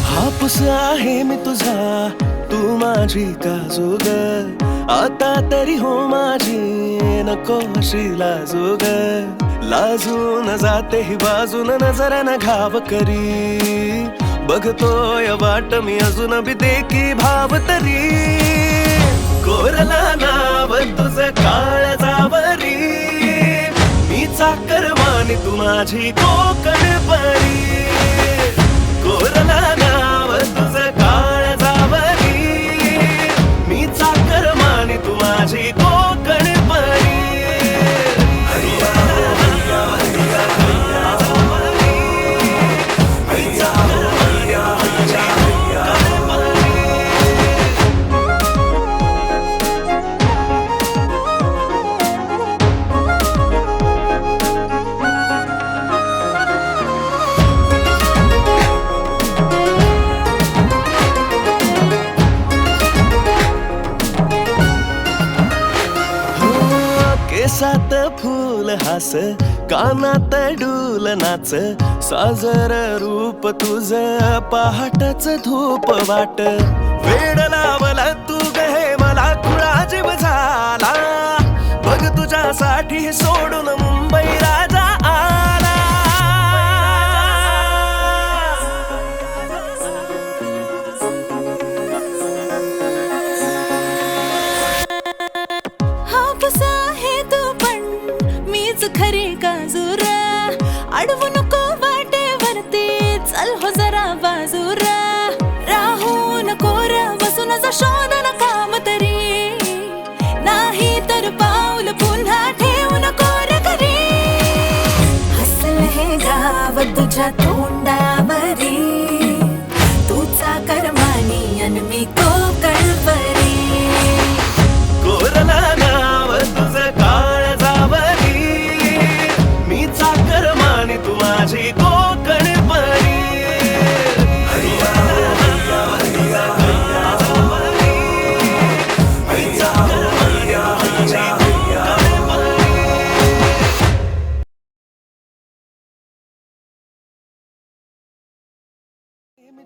हापूस आहे मी तुझा, तू माझी काजूग, आता तरी हो माझी, नको अशी लाजूग. लाजून जाते ही बाजून नजरानं घाव करी, बघतोय वाट मी अजून बी देखी भाव तरी. कोरला नाव तुझं काळजावरी, मी चाकर मानी तू माझी कोकण परी. कोरला नाव तुझं काळजावरी, मी चाकर मानी तू माझी कोकण परी. केसात फूल हास, कानात डूल नाच, साजर रूप तुझ पहाटच धूप वाट. वेड लावला तू गे मला खुळा जीव झाला, बघ तुझ्यासाठी सोडून मुंबई राजा आला. खरी काजूरा, अडवू नको वाटेवरती, चल हो जरा बाजूरा. राहू नको रे बसून जा शोधन काम तरी, नाही तर पाऊल पुन्हा ठेवू नको रे घरी. हसल हे गाव तुझ्या तोंडावरी, तुझा कर्मानी अन मी कोकण परी. कोरला नाव तुझं काळजावरी, मी चाकर मानी तू माझी कोकण परी.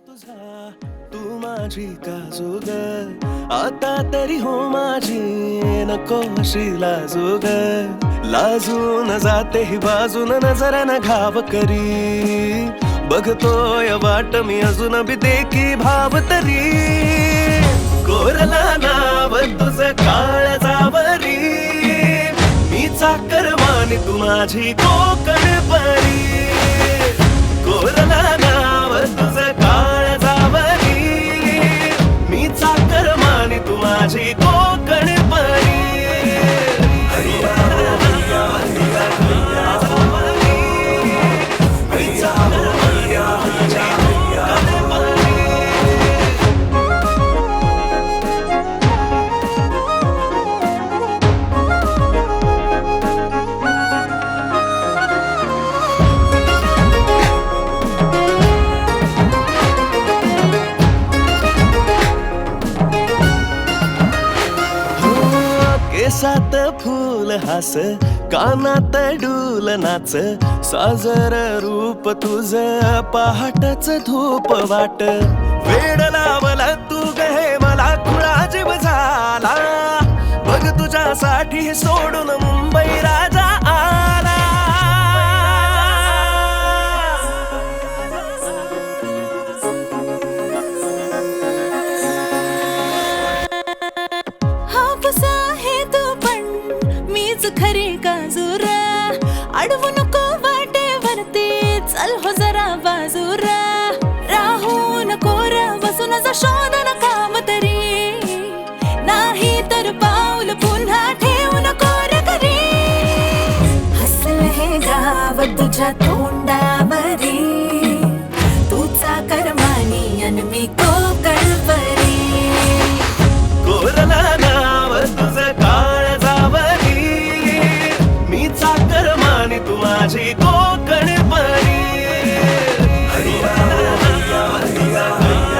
तुझा तू माझी काजूग, आता तरी हो माझी, नको अशी लाजूग. लाजून जाते ही बाजून नजरानं घाव करी, बघतोय वाट मी अजून बी देखी भाव तरी. कोरला नाव तुझं काळजावरी, मी चाकर मानी तू माझी कोकण परी. कोरला नाव तुझं काळजावरी, मी चाकर मानी तू माझी कोकण परी. केसात फूल हास, कानात डूल नाच, साजर रूप तुझ पहाटच धूप वाट. वेड लावला तू गे मला खुळा जीव झाला, बघ तुझ्यासाठी सोडून मुंबई राजा आला. खरी काजूरा, अडवू नको वाटेवरती, चल हो जरा बाजूरा. राहू नको रे बसून जा शोधन काम तरी, नाही तर पाऊल पुन्हा ठेवू नको रे घरी. हसल हे गाव तुझ्या तोंडावर, मानी तू माझी कोकण परी हैया, हैया, हैया, हैया,